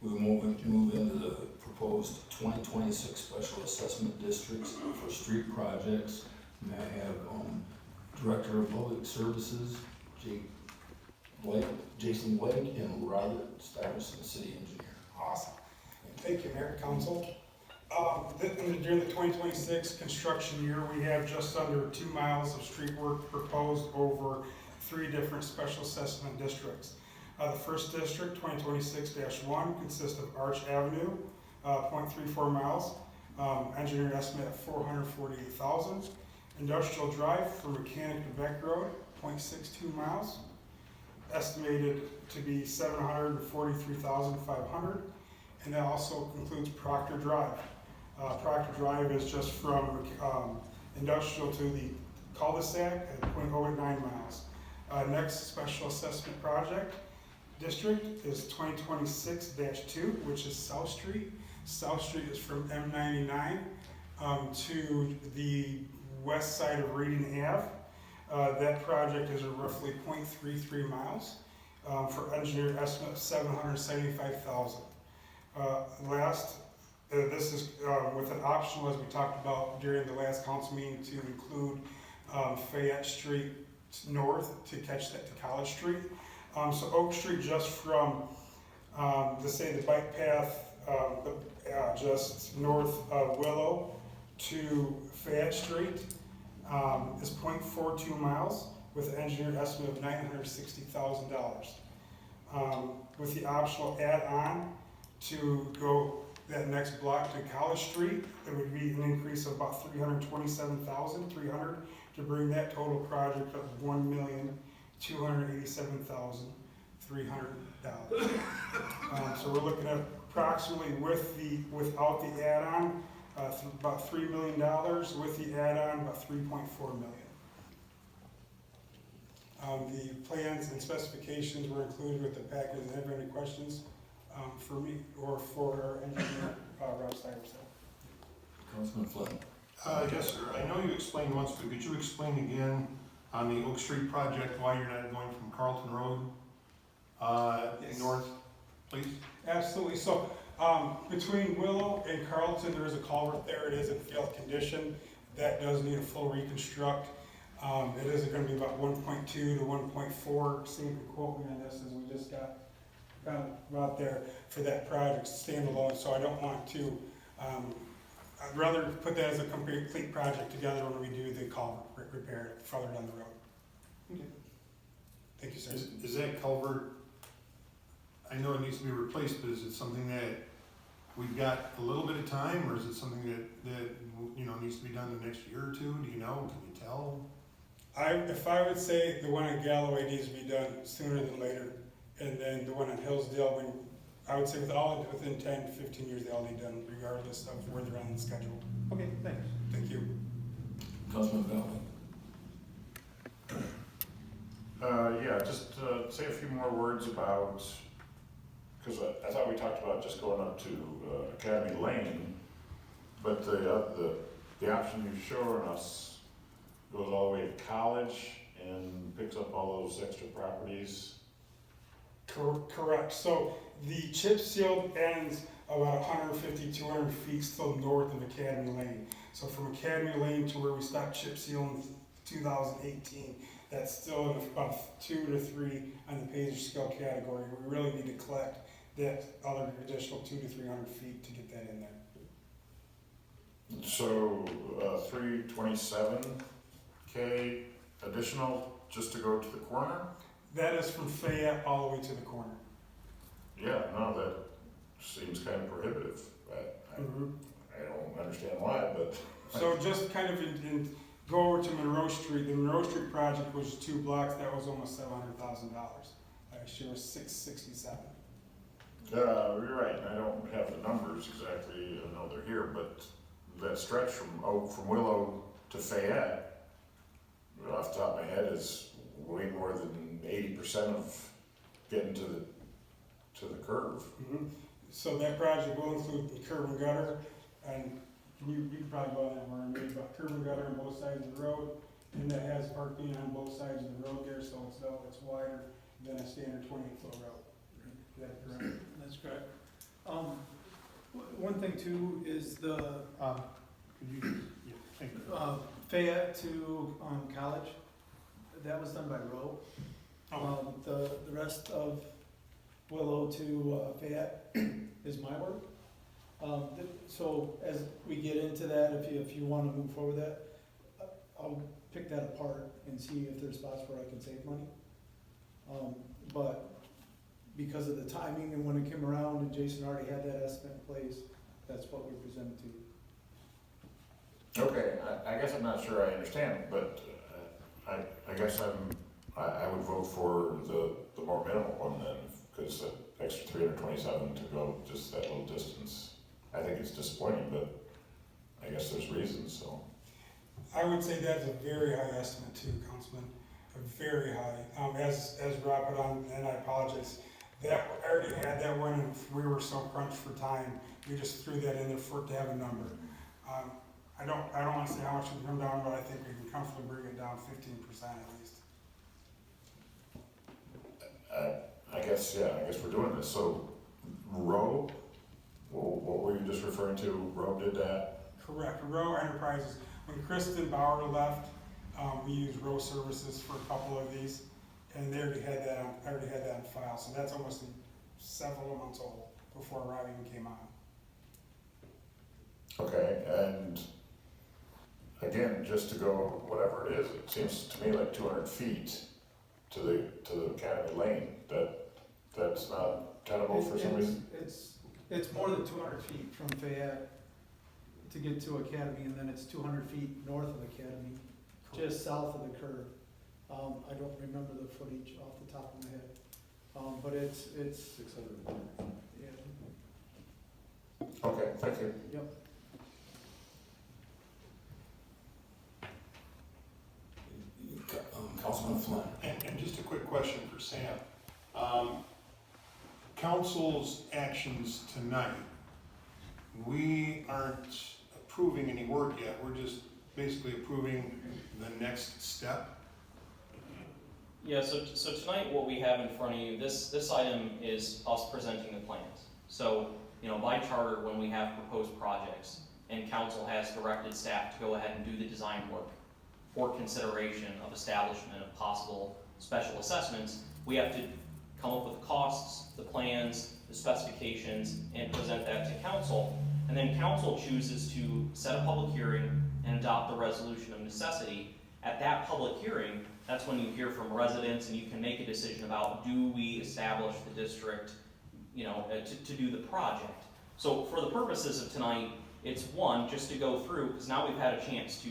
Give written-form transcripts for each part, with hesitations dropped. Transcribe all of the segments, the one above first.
We move into the proposed 2026 special assessment districts for street projects. May I have Director of Public Services, Jason Blake, and Robert Stuyvesant, City Engineer. Awesome. Thank you, Mayor, Council. During the 2026 construction year, we have just under 2 miles of street work proposed over 3 different special assessment districts. The first district, 2026-1, consists of Arch Avenue, 0.34 miles, engineered estimate of $448,000. Industrial Drive from Mechanic to Beck Road, 0.62 miles, estimated to be $743,500. And that also includes Proctor Drive. Proctor Drive is just from industrial to the cul-de-sac at 0.09 miles. Next special assessment project district is 2026-2, which is South Street. South Street is from M99 to the west side of Reading Ave. That project is roughly 0.33 miles for engineered estimate of $775,000. This is with an optional, as we talked about during the last council meeting, to include Fayette Street north to catch that to College Street. So Oak Street, just from the bike path just north of Willow to Fayette Street is 0.42 miles with an engineered estimate of $960,000. With the optional add-on to go that next block to College Street, it would be an increase of about $327,300 to bring that total project up to $1,287,300. So we're looking at approximately without the add-on, about $3 million. With the add-on, about $3.4 million. The plans and specifications were included with the package. Do you have any questions for me or for our engineer, Rob Stuyvesant? Councilman Flynn. Yes, sir. I know you explained once, but could you explain again on the Oak Street project why you're not going from Carlton Road Yes. north, please? Absolutely. So between Willow and Carlton, there is a culvert there. It is in failed condition. That does need a full reconstruct. It is going to be about 1.2 to 1.4. Steve can quote me on this, as we just got out there for that project standalone. So I don't want to. I'd rather put that as a complete project together when we do the culvert repair further down the road. Okay. Thank you, sir. Is that culvert, I know it needs to be replaced, but is it something that we've got a little bit of time, or is it something that needs to be done the next year or two? Do you know? Can you tell? If I would say the one at Galloway needs to be done sooner than later, and then the one at Hillsdale, I would say within 10 to 15 years they all need done, regardless of where they're on the schedule. Okay, thanks. Thank you. Councilman Bell. Just say a few more words about, because I thought we talked about just going up to Academy Lane, but the option you've shown us goes all the way to College and picks up all those extra properties. Correct. So the chip seal ends about 150, 200 feet still north of Academy Lane. So from Academy Lane to where we stopped chip seal in 2018, that's still in about 2 to 3 on the Pager scale category. We really need to collect that other additional 200 to 300 feet to get that in there. So 327K additional just to go to the corner? That is from Fayette all the way to the corner. Yeah, no, that seems kind of prohibitive. I don't understand why, but. So just kind of go over to Monroe Street. The Monroe Street project was 2 blocks. That was almost $700,000. Last year was $667. You're right, I don't have the numbers exactly, I know they're here, but that stretch from Willow to Fayette, off the top of my head, is way more than 80% of getting to the curve. Mm-hmm. So that project will include the curb and gutter, and you could probably go on that more, maybe about curb and gutter on both sides of the road, and that has parking on both sides of the road there, so it's wider than a standard 28-foot road. Is that correct? That's correct. one thing too is the, Could you, yeah, thank you. Fayette to, College, that was done by Rowe. The rest of Willow to Fayette is my work. So as we get into that, if you wanna move forward with that, I'll pick that apart and see if there's spots where I can save money. But because of the timing and when it came around and Jason already had that estimate in place, that's what we presented to you. Okay, I guess I'm not sure I understand, but I guess I would vote for the more minimal one then, because the extra 327 to go just that little distance. I think it's disappointing, but I guess there's reasons, so. I would say that's a very high estimate too, Councilman, a very high. As Rob put on, and I apologize, that, I already had that one and we were so crunched for time, we just threw that in there for it to have a number. I don't want to say how much we can come down, but I think we can comfortably bring it down 15% at least. I guess we're doing this. So, Rowe, what were you just referring to? Rowe did that? Correct. Rowe Enterprises. When Kristen Bauer left, we used Rowe Services for a couple of these, and they already had that on, I already had that on file. So that's almost several months old before Rob even came on. Okay, and again, just to go whatever it is, it seems to me like 200 feet to the Academy Lane. That's not tenable for some reason. It's more than 200 feet from Fayette to get to Academy, and then it's 200 feet north of Academy, just south of the curve. I don't remember the footage off the top of my head, but it's 600. Yeah. Okay, thank you. Yep. Councilman Flynn. And just a quick question for Sam. Council's actions tonight, we aren't approving any work yet, we're just basically approving the next step. Yeah, so tonight what we have in front of you, this item is us presenting the plans. So, by charter, when we have proposed projects and council has directed staff to go ahead and do the design work for consideration of establishment of possible special assessments, we have to come up with the costs, the plans, the specifications, and present that to council. And then council chooses to set a public hearing and adopt the resolution of necessity. At that public hearing, that's when you hear from residents and you can make a decision about, do we establish the district, to do the project. So for the purposes of tonight, it's one, just to go through, because now we've had a chance to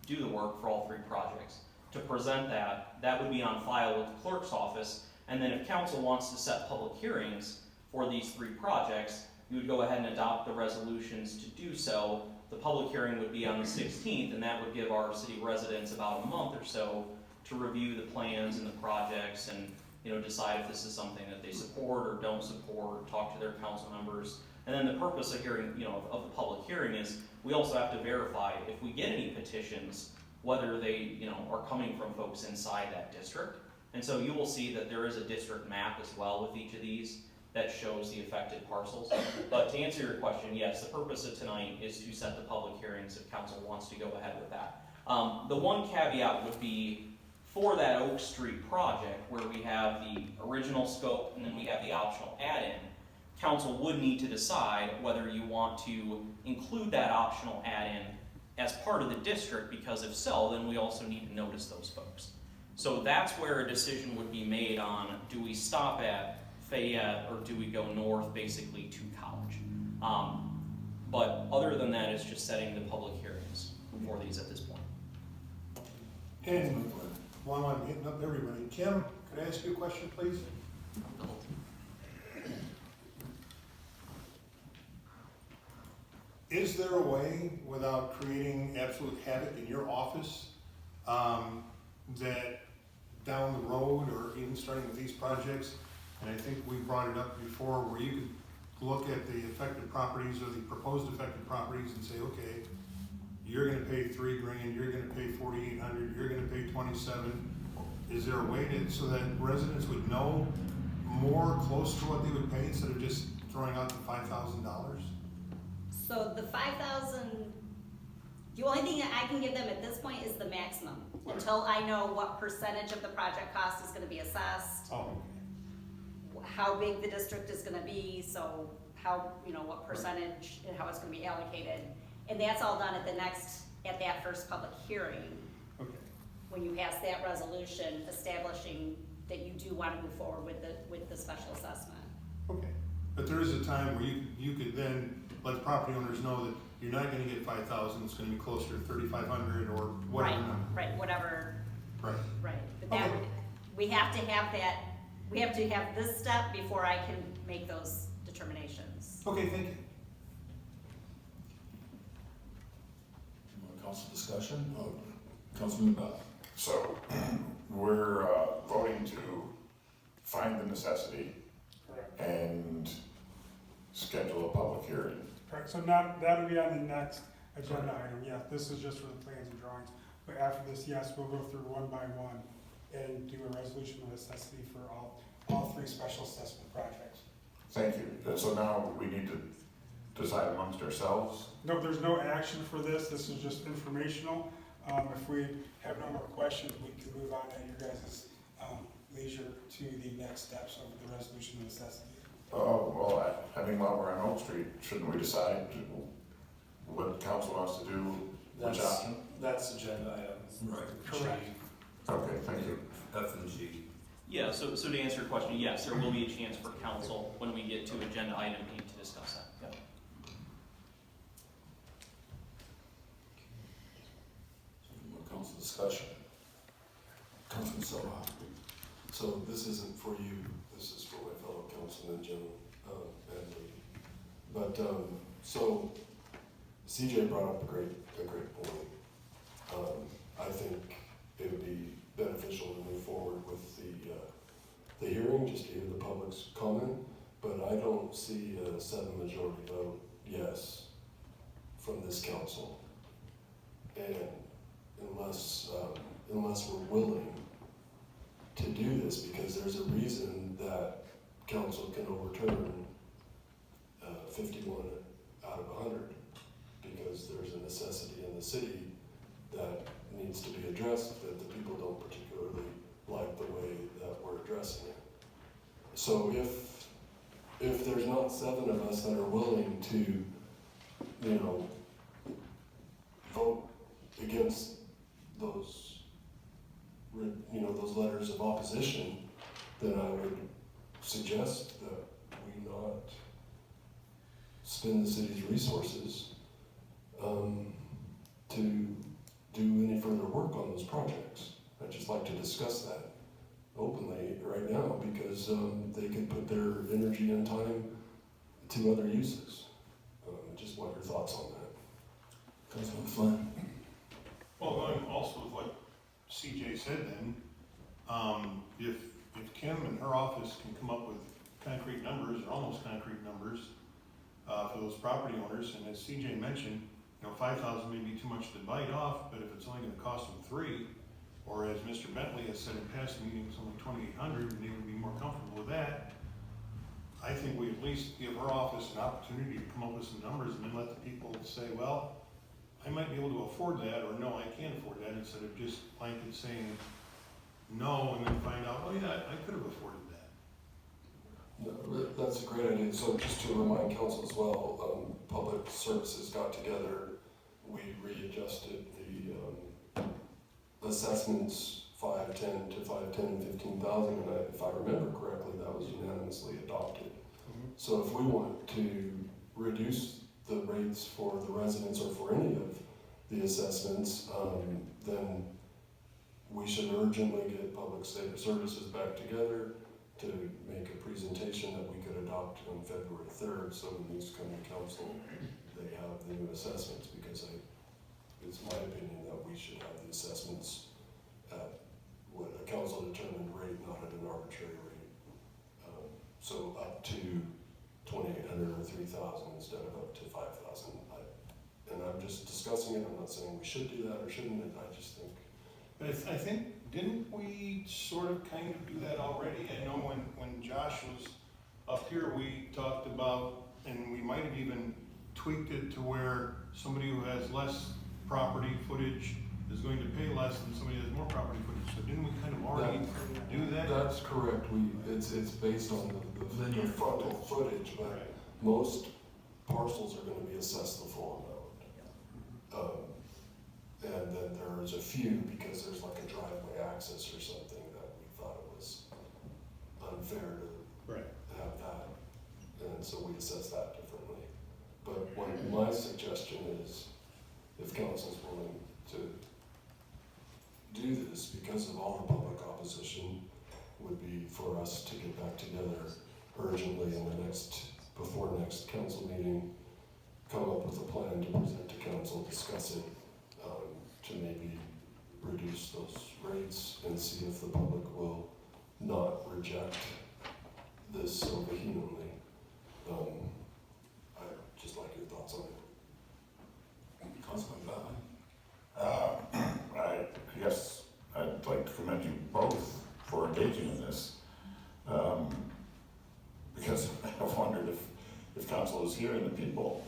do the work for all three projects. To present that would be on file with the clerk's office, and then if council wants to set public hearings for these three projects, you would go ahead and adopt the resolutions to do so. The public hearing would be on the 16th, and that would give our city residents about a month or so to review the plans and the projects and decide if this is something that they support or don't support, or talk to their council members. And then the purpose of hearing, of the public hearing is we also have to verify if we get any petitions, whether they, are coming from folks inside that district. And so you will see that there is a district map as well with each of these that shows the affected parcels. But to answer your question, yes, the purpose of tonight is to set the public hearings if council wants to go ahead with that. The one caveat would be for that Oak Street project where we have the original scope and then we have the optional add-in, council would need to decide whether you want to include that optional add-in as part of the district, because if so, then we also need to notice those folks. So that's where a decision would be made on, do we stop at Fayette or do we go north basically to College? But other than that, it's just setting the public hearings for these at this point. And while I'm hitting up everybody, Kim, could I ask you a question, please? Is there a way, without creating absolute havoc in your office, that down the road, or even starting with these projects, and I think we brought it up before, where you could look at the affected properties or the proposed affected properties and say, okay, you're gonna pay $3 grand, you're gonna pay $4,800, you're gonna pay $27. Is there a way to, so that residents would know more close to what they would pay instead of just throwing out the $5,000? So the 5,000, the only thing that I can give them at this point is the maximum, until I know what percentage of the project cost is gonna be assessed, Oh, how big the district is gonna be, so how, what percentage and how it's gonna be allocated. And that's all done at that first public hearing, okay. when you pass that resolution establishing that you do wanna move forward with the special assessment. Okay, but there is a time where you could then let property owners know that you're not gonna get 5,000, it's gonna be closer to 3,500 or whatever number. Right, whatever, Right, right, but that Okay. would, we have to have this step before I can make those determinations. okay, thank you. Council discussion? Councilman Bell? So, we're voting to find the necessity Correct. and schedule a public hearing. Correct, so now, that'll be on the next agenda item, yeah, this is just for the plans and drawings. But after this, yes, we'll go through one by one and do a resolution of necessity for all three special assessment projects. Thank you. And so now we need to decide amongst ourselves. No, there's no action for this is just informational. If we have no more questions, we can move on at your guys' leisure to the next steps of the resolution of necessity. Oh, well, I mean, while we're on Oak Street, shouldn't we decide what council wants to do, which option? That's agenda item. Right. Correct. Okay, thank you. F and G. Yeah, so to answer your question, yes, there will be a chance for council when we get to agenda item 8 to discuss that. Yep. Council discussion. Councilman Soha? So this isn't for you, this is for my fellow councilman, Jim, and Lee. But, so CJ brought up a great point. I think it would be beneficial to move forward with the hearing, just to hear the public's comment, but I don't see a 7 majority vote yes from this council. And unless we're willing to do this, because there's a reason that council can overturn 51 out of 100, because there's a necessity in the city that needs to be addressed that the people don't particularly like the way that we're addressing it. So if there's not 7 of us that are willing to, vote against those, those letters of opposition, then I would suggest that we not spend the city's resources to do any further work on those projects. I'd just like to discuss that openly right now, because they could put their energy and time to other uses. Just want your thoughts on that. Councilman Flynn? Well, going also with what CJ said then, if Kim and her office can come up with concrete numbers, or almost concrete numbers, for those property owners, and as CJ mentioned, 5,000 may be too much to bite off, but if it's only gonna cost them 3, or as Mr. Bentley has said in past meetings, only 2,800, and they would be more comfortable with that, I think we at least give our office an opportunity to come up with some numbers, and then let the people say, well, I might be able to afford that, or no, I can't afford that, instead of just blanket saying no, and then find out, oh yeah, I could have afforded that. No, that's a great idea. So just to remind council as well, public services got together, we readjusted the assessments 510 to 510 and 15,000, and if I remember correctly, that was unanimously adopted. So if we want to reduce the rates for the residents or for any of the assessments, then we should urgently get public services back together to make a presentation that we could adopt on February 3rd, so when these come to council, they have the new assessments, because it's my opinion that we should have the assessments at what a council determined rate, not at an arbitrary rate. So up to 2,800 or 3,000 instead of up to 5,000. And I'm just discussing it, I'm not saying we should do that or shouldn't, and I just think. But I think, didn't we sort of kind of do that already? I know when Josh was up here, we talked about, and we might have even tweaked it to where somebody who has less property footage is going to pay less than somebody who has more property footage. So didn't we kind of already do that? That's correct, it's based on the Linear frontal footage, but Right. most parcels are gonna be assessed the full amount. And then there's a few, because there's like a driveway access or something that we thought it was unfair to Right. have that, and so we assess that differently. But what my suggestion is, if council's willing to do this, because of all the public opposition, would be for us to get back together urgently in before next council meeting, come up with a plan to present to council, discuss it, to maybe reduce those rates and see if the public will not reject this so vehemently. I'd just like your thoughts on it. Councilman Bowden? I guess I'd like to commend you both for engaging in this, because I've wondered if council is hearing the people.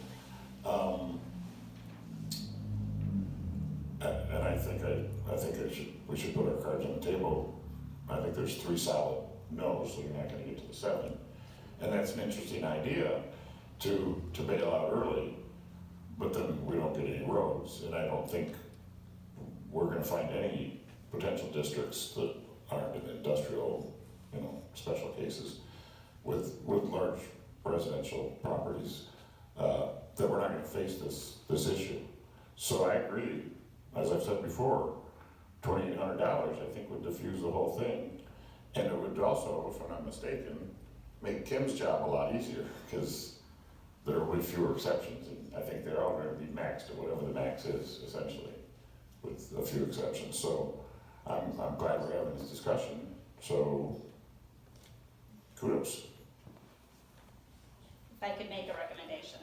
And I think we should put our cards on the table. I think there's 3 solid no's, so you're not gonna get to the 7. And that's an interesting idea to bail out early, but then we don't get any roads. And I don't think we're gonna find any potential districts that aren't in industrial, special cases with large residential properties, that we're not gonna face this issue. So I agree, as I've said before, $2,800 I think would diffuse the whole thing. And it would also, if I'm not mistaken, make Kim's job a lot easier, because there will be fewer exceptions, and I think they're all gonna be maxed at whatever the max is, essentially, with a few exceptions. So I'm glad we're having this discussion, so kudos. If I could make a recommendation.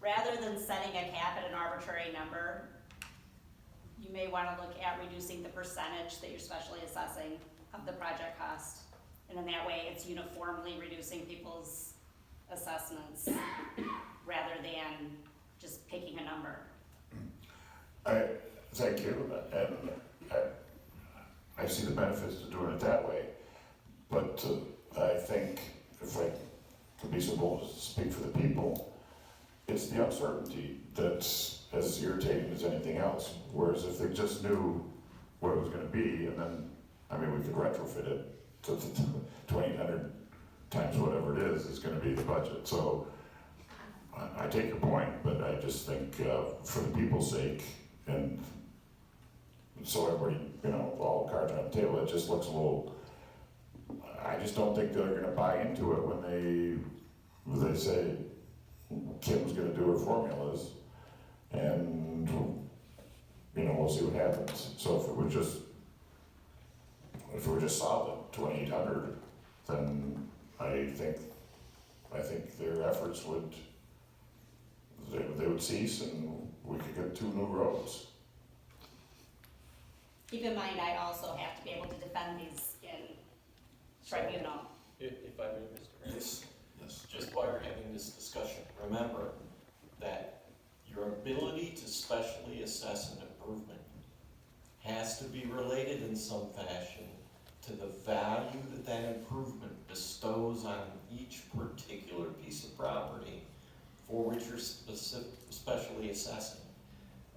Rather than setting a cap at an arbitrary number, you may want to look at reducing the percentage that you're specially assessing of the project cost. And in that way, it's uniformly reducing people's assessments rather than just picking a number. Thank you, and I see the benefits to doing it that way, but I think, if I could be so bold as to speak for the people, it's the uncertainty that's as irritating as anything else. Whereas if they just knew what it was gonna be, and then, we could retrofit it to 2,800 times whatever it is gonna be the budget. So I take your point, but I just think for the people's sake, and so everybody, all the cards are on the table, it just looks a little, I just don't think they're gonna buy into it when they say Kim's gonna do her formulas, and, we'll see what happens. So if it were just solid 2,800, then I think their efforts they would cease, and we could get 2 new roads. Keep in mind, I also have to be able to defend these in tribunal. If I may, Mr. Mayor. Yes. Just while you're having this discussion, remember that your ability to specially assess an improvement has to be related in some fashion to the value that that improvement bestows on each particular piece of property for which you're specially assessing.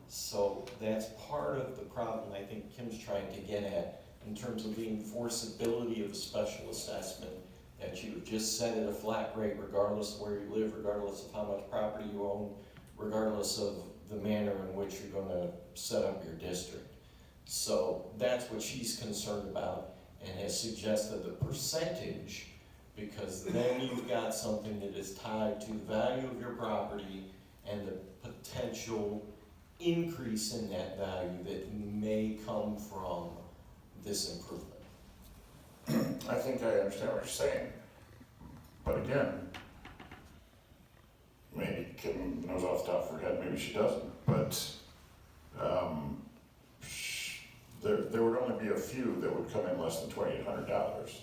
So that's part of the problem I think Kim's trying to get at in terms of the enforceability of a special assessment, that you just set it a flat rate regardless of where you live, regardless of how much property you own, regardless of the manner in which you're going to set up your district. So that's what she's concerned about, and has suggested the percentage, because then you've got something that is tied to the value of your property and the potential increase in that value that may come from this improvement. I think I understand what you're saying, but again, maybe Kim knows off the top of her head, maybe she doesn't, but there would only be a few that would come in less than $2,800,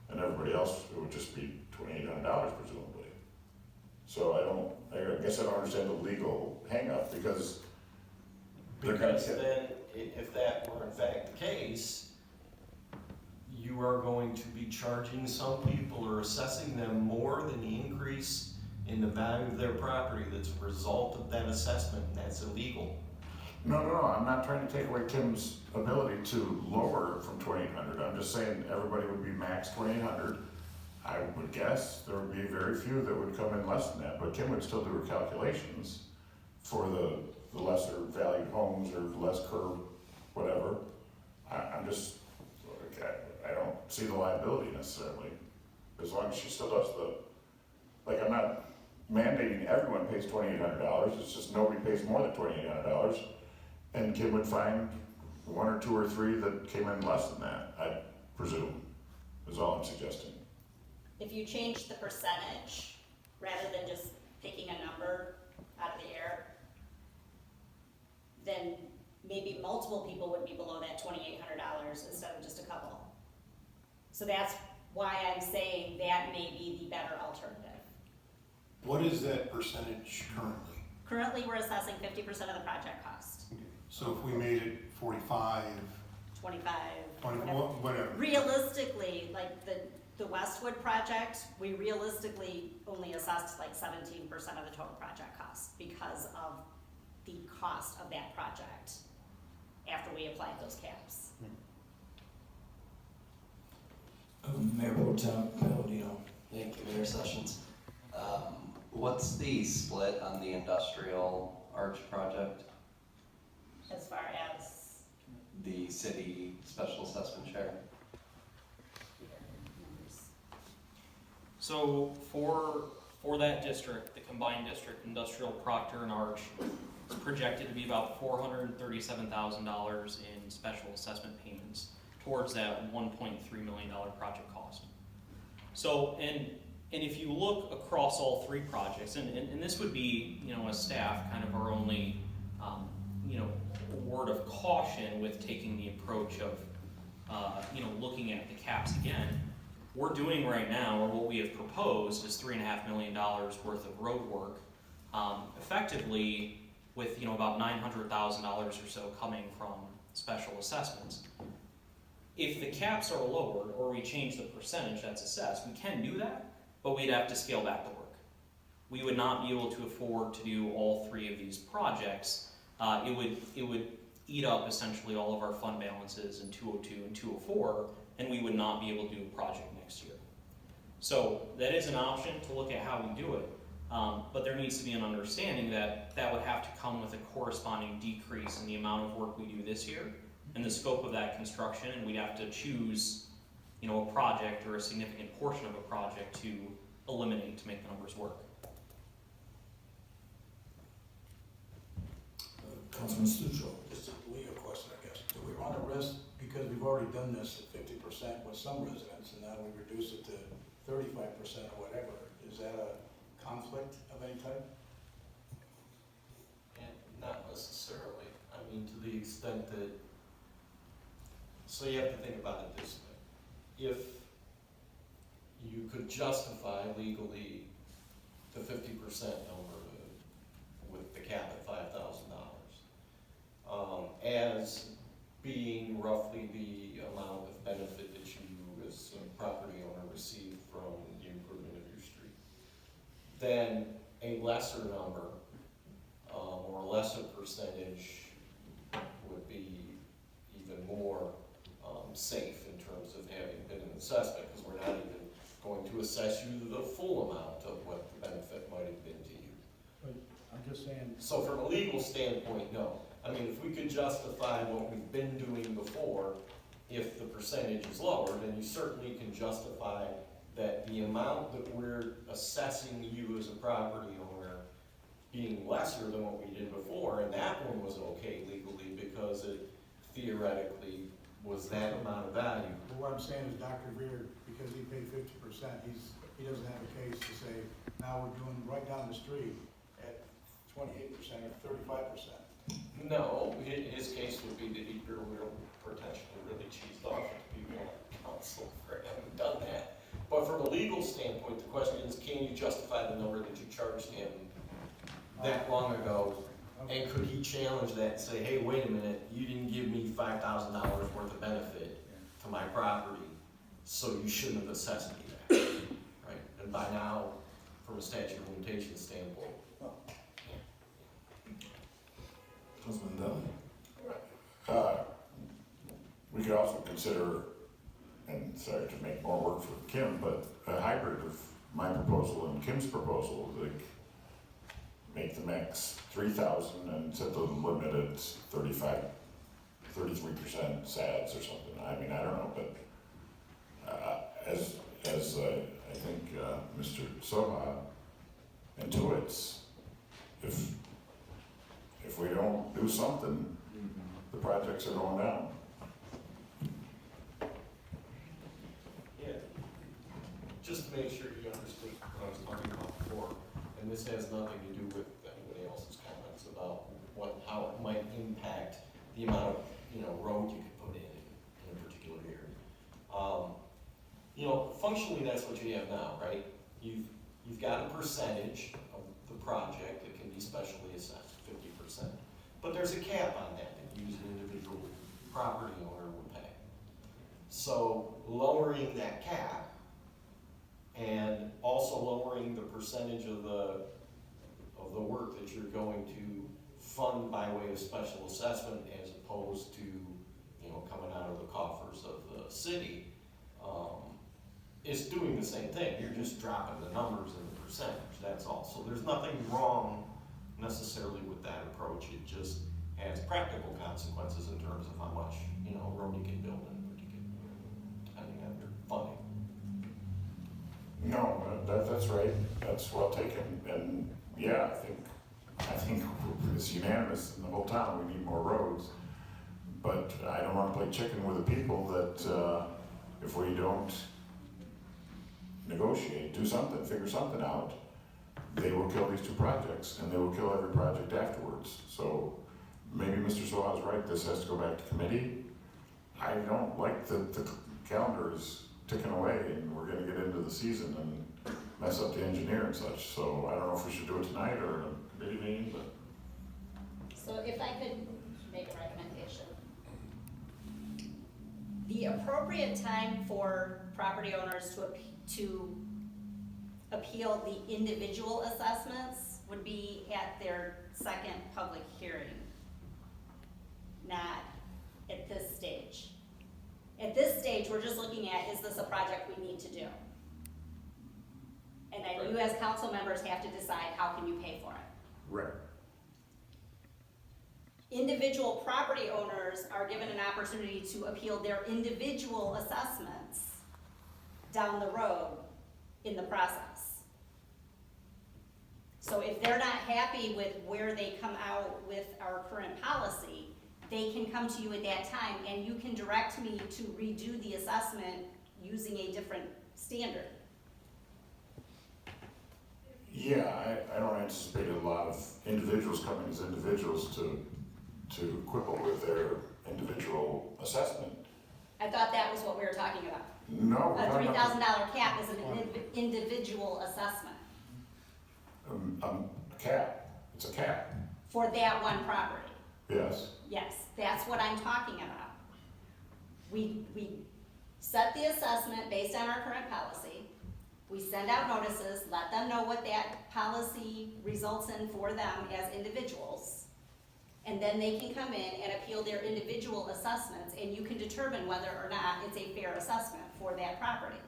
and everybody else, it would just be $2,800 presumably. So I guess guess I don't understand the legal hangup, because they're gonna Because get, then, if that were in fact the case, you are going to be charging some people or assessing them more than the increase in the value of their property that's a result of that assessment, and that's illegal. no, I'm not trying to take away Kim's ability to lower it from 2,800, I'm just saying everybody would be max 2,800. I would guess there would be very few that would come in less than that, but Kim would still do her calculations for the lesser valued homes or less curb, whatever. I'm just, okay, I don't see the liability necessarily, as long as she still does I'm not mandating everyone pays $2,800, it's just nobody pays more than $2,800, and Kim would find one or two or three that came in less than that, I presume, is all I'm suggesting. If you change the percentage, rather than just picking a number out of the air, then maybe multiple people would be below that $2,800 instead of just a couple. So that's why I'm saying that may be the better alternative. What is that percentage currently? Currently, we're assessing 50% of the project cost, So if we made it 45, 25, 20, whatever. whatever. Realistically, like the Westwood project, we realistically only assessed like 17% of the total project cost because of the cost of that project after we applied those caps. Mayor Pro Tem Palladino. Thank you, Mayor Sessions. What's the split on the industrial arch project? As far as The city special assessment share? So for that district, the combined district, industrial, Proctor, and Arch, it's projected to be about $437,000 in special assessment payments towards that $1.3 million project cost. So, and if you look across all three projects, and this would be, as staff, kind of our only, word of caution with taking the approach of, looking at the caps again. We're doing right now, or what we have proposed, is $3.5 million worth of road work, effectively with, about $900,000 or so coming from special assessments. If the caps are lowered, or we change the percentage that's assessed, we can do that, but we'd have to scale back the work. We would not be able to afford to do all three of these projects. It would eat up essentially all of our fund balances in 202 and 204, and we would not be able to do a project next year. So that is an option to look at how we do it, but there needs to be an understanding that that would have to come with a corresponding decrease in the amount of work we do this year and the scope of that construction, and we'd have to choose, a project or a significant portion of a project to eliminate to make the numbers work. Councilman Stuccio. Just a legal question, I guess. Do we run a risk, because we've already done this at 50% with some residents, and now we reduce it to 35% or whatever, is that a conflict of any type? And not necessarily. I mean, to the extent that, so you have to think about it this way. If you could justify legally the 50% number with the cap at $5,000 as being roughly the amount of benefit that you as a property owner receive from the improvement of your street, then a lesser number or a lesser percentage would be even more safe in terms of having been an assessment, because we're not even going to assess you the full amount of what the benefit might have been to you. But I'm just saying. So from a legal standpoint, no. I mean, if we could justify what we've been doing before, if the percentage is lower, then you certainly can justify that the amount that we're assessing you as a property owner being lesser than what we did before, and that one was okay legally because it theoretically was that amount of value. But what I'm saying is Dr. Beard, because he paid 50%, he doesn't have a case to say, now we're doing right down the street at 28% or 35%. No, his case would be that he'd be real potentially really cheesed off at the people on council for having done that. But from a legal standpoint, the question is, can you justify the number that you charged him that long ago, and could he challenge that and say, hey, wait a minute, you didn't give me $5,000 worth of benefit to my property, so you shouldn't have assessed me that, right? And by now, from a statute of limitations standpoint, Councilman Dudley? We could also consider, and sorry to make more work for Kim, but a hybrid of my proposal and Kim's proposal, like make the max 3,000 and set the limit at 33% SADs or something. I mean, I don't know, but as I think Mr. Soha intuits, if we don't do something, the projects are going down. yeah, just to make sure you understood what I was talking about before, and this has nothing to do with anybody else's comments about how it might impact the amount of, road you could put in a particular area. Functionally, that's what you have now, right? You've got a percentage of the project that can be specially assessed, 50%. But there's a cap on that you as an individual property owner would pay. So lowering that cap and also lowering the percentage of the work that you're going to fund by way of special assessment as opposed to, coming out of the coffers of the city, is doing the same thing. You're just dropping the numbers and the percentage, that's all. So there's nothing wrong necessarily with that approach. It just has practical consequences in terms of how much, road you can build in a particular area, depending on your funding. No, that's right. That's well taken. And yeah, I think it's unanimous in the whole town. We need more roads. But I don't want to play chicken with the people that if we don't negotiate, do something, figure something out, they will kill these two projects and they will kill every project afterwards. So maybe Mr. Soha is right. This has to go back to committee. I don't like that the calendar is ticking away and we're going to get into the season and mess up the engineer and such. So I don't know if we should do it tonight or in a committee meeting, but. So if I could make a recommendation. The appropriate time for property owners to appeal the individual assessments would be at their second public hearing, not at this stage. At this stage, we're just looking at, is this a project we need to do? And then you as council members have to decide how can you pay for it. Right. Individual property owners are given an opportunity to appeal their individual assessments down the road in the process. So if they're not happy with where they come out with our current policy, they can come to you at that time and you can direct me to redo the assessment using a different standard. Yeah, I don't anticipate a lot of individuals coming as individuals to quibble with their individual assessment. I thought that was what we were talking about. No. A $3,000 cap is an individual assessment A cap. It's a cap. for that one property. Yes. Yes, that's what I'm talking about. We set the assessment based on our current policy. We send out notices, let them know what that policy results in for them as individuals. And then they can come in and appeal their individual assessments, and you can determine whether or not it's a fair assessment for that property.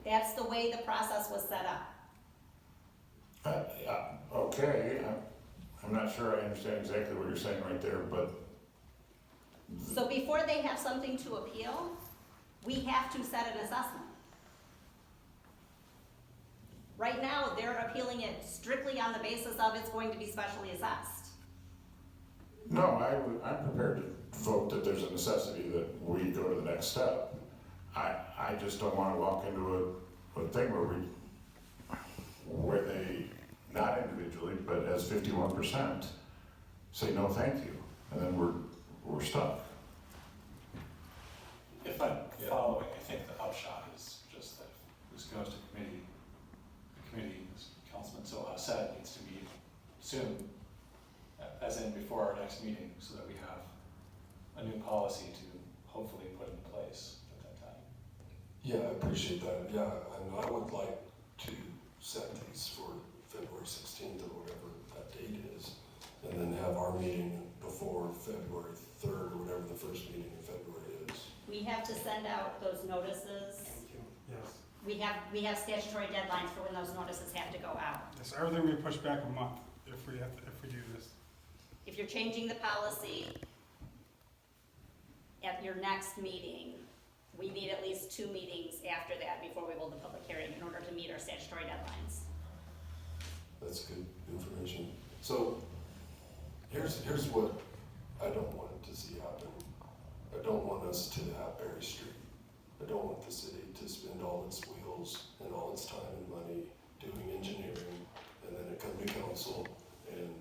That's the way the process was set up. Okay, I'm not sure I understand exactly what you're saying right there, but. So before they have something to appeal, we have to set an assessment. Right now, they're appealing it strictly on the basis of it's going to be specially assessed. No, I'm prepared to vote that there's a necessity that we go to the next step. I just don't want to walk into a thing where they, not individually, but as 51%, say no thank you, and then we're stuck. If I'm following, I think the upshot is just that if this goes to committee, the committee policy to hopefully put in place at that time. Yeah, I appreciate that, yeah, and I would like to set these for February 16th or whatever that date is, and then have our meeting before February 3rd or whatever the first meeting in February is. We have to send out those notices. Yes. We have statutory deadlines for when those notices have to go out. Yes, everything we push back a month if we do this. If you're changing the policy at your next meeting, we need at least 2 meetings after that before we hold the public hearing in order to meet our statutory deadlines. That's good information. So, here's what I don't want to see happen. I don't want us to have Berry Street. I don't want the city to spend all its wheels and all its time and money doing engineering, and then it come to council, and,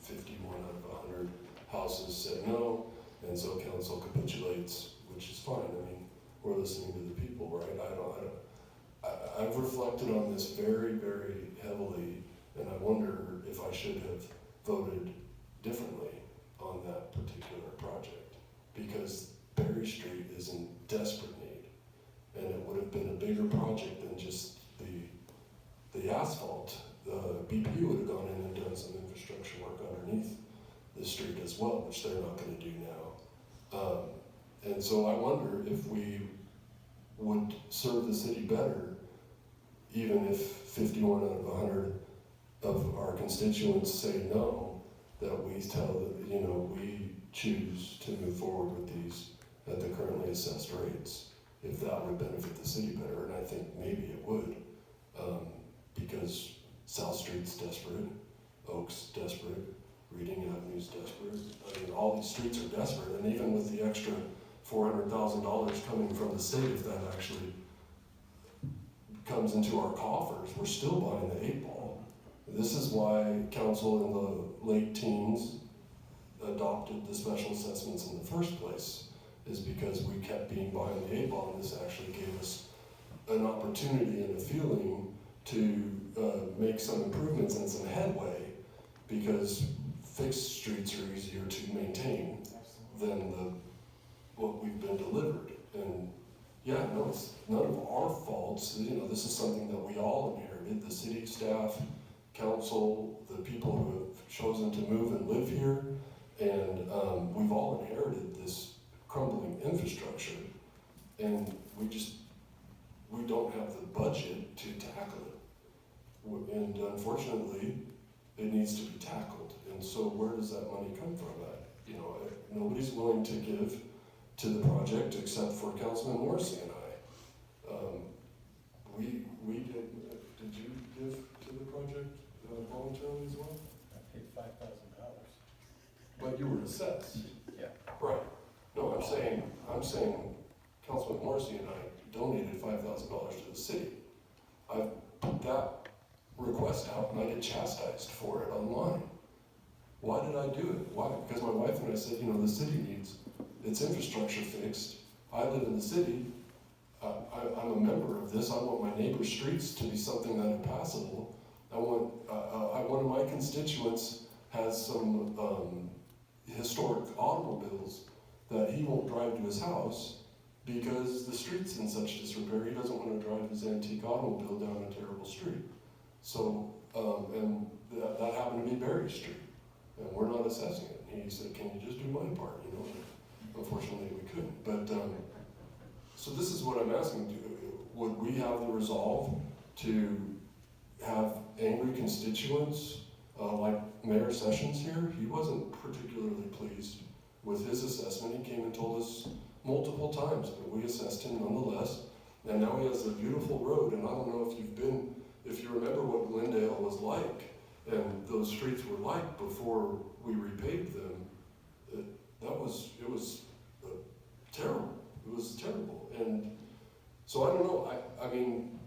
51 out of 100 houses said no, and so council capitulates, which is fine. I mean, we're listening to the people, right? I've reflected on this very, very heavily, and I wonder if I should have voted differently on that particular project, because Berry Street is in desperate need, and it would have been a bigger project than just the asphalt. The BP would have gone in and done some infrastructure work underneath the street as well, which they're not going to do now. And so I wonder if we would serve the city better, even if 51 out of 100 of our constituents say no, that we tell that, we choose to move forward with these at the currently assessed rates, if that would benefit the city better, and I think maybe it would, because South Street's desperate, Oak's desperate, Reading Avenue's desperate. I mean, all these streets are desperate, and even with the extra $400,000 coming from the state, if that actually comes into our coffers, we're still buying the 8 ball. This is why council in the late teens adopted the special assessments in the first place, is because we kept being behind the 8 ball, and this actually gave us an opportunity and a feeling to make some improvements and some headway, because fixed streets are easier to maintain than what we've been delivered. And yeah, no, it's none of our faults. This is something that we all inherited, the city staff, council, the people who have chosen to move and live here, and we've all inherited this crumbling infrastructure, and we don't have the budget to tackle it. And unfortunately, it needs to be tackled. And so where does that money come from? Nobody's willing to give to the project except for Councilman Morrissey and I. We did you give to the project voluntarily as well? I paid $5,000. But you were assessed. Yeah. Right. No, I'm saying Councilman Morrissey and I donated $5,000 to the city. I've put that request out and I get chastised for it online. Why did I do it? Why? Because my wife and I said, the city needs its infrastructure fixed. I live in the city. I'm a member of this. I want my neighbor's streets to be something that is passable. One of my constituents has some historic automobiles that he won't drive to his house because the street's in such disrepair. He doesn't want to drive his antique automobile down a terrible street. So, and that happened to be Berry Street, and we're not assessing it. And he said, "Can you just do my part?" Unfortunately, we couldn't. But so this is what I'm asking: would we have the resolve to have angry constituents like Mayor Sessions here? He wasn't particularly pleased with his assessment. He came and told us multiple times, but we assessed him nonetheless. And now he has a beautiful road, and I don't know if you remember what Glendale was like, and those streets were like before we repaved them. It was terrible. It was terrible. And so I don't know. I mean,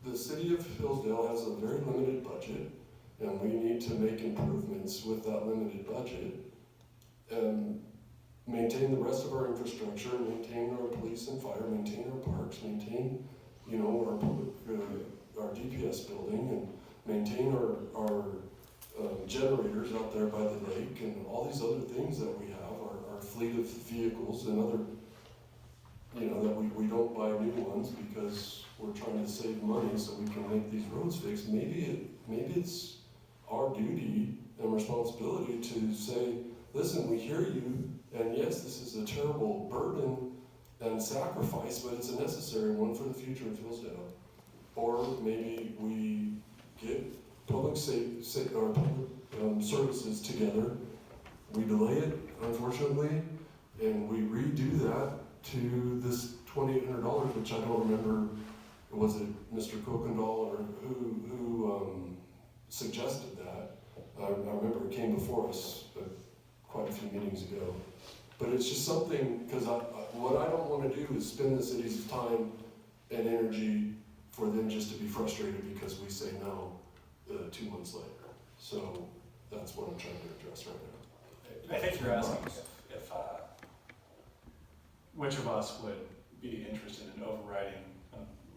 the city of Hillsdale has a very limited budget, and we need to make improvements with that limited budget and maintain the rest of our infrastructure, maintain our police and fire, maintain our parks, maintain, our public, our DPS building, and maintain our generators out there by the lake, and all these other things that we have, our fleet of vehicles and other, that we don't buy new ones because we're trying to save money so we can make these roads fixed. Maybe it's our duty and responsibility to say, listen, we hear you, and yes, this is a terrible burden and sacrifice, but it's a necessary one for the future of Hillsdale. Or maybe we get public services together, we delay it, unfortunately, and we redo that to this $2,800, which I don't remember, was it Mr. Kokendall or who suggested that? I remember it came before us quite a few meetings ago. But it's just something, because what I don't want to do is spend the city's time and energy for them just to be frustrated because we say no 2 months later. So that's what I'm trying to address right now. I think you're asking if which of us would be interested in overriding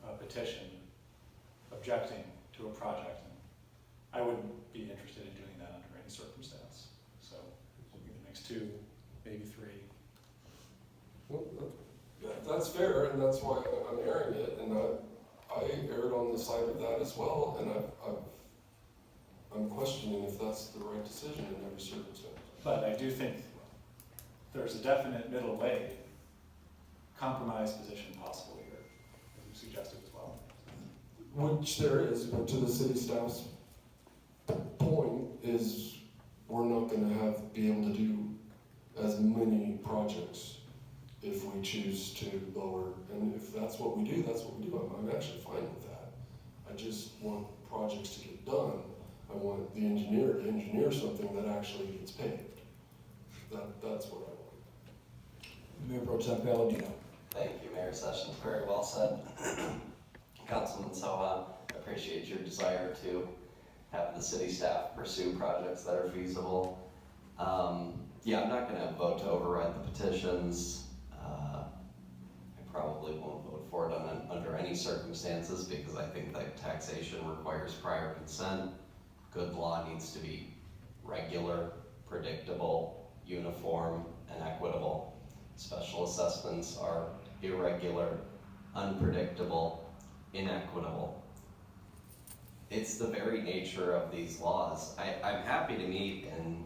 a petition objecting to a project. I wouldn't be interested in doing that under any circumstance. So maybe the next 2, maybe 3. Well, that's fair, and that's why I'm airing it, and I erred on the side of that as well, and I'm questioning if that's the right decision in every circumstance. But I do think there's a definite middle way, compromise position possible here, as you suggested as well. Which there is, but to the city staff's point is we're not going to be able to do as many projects if we choose to lower, and if that's what we do, that's what we do. I'm actually fine with that. I just want projects to get done. I want the engineer to engineer something that actually gets paved. That's what I want. Mayor Pro Tem Palladino. Thank you, Mayor Sessions, very well said. Councilman Soha, appreciate your desire to have the city staff pursue projects that are feasible. Yeah, I'm not gonna vote to override the petitions. I probably won't vote for it under any circumstances because I think that taxation requires prior consent. Good law needs to be regular, predictable, uniform, and equitable. Special assessments are irregular, unpredictable, inequitable. It's the very nature of these laws. I'm happy to meet in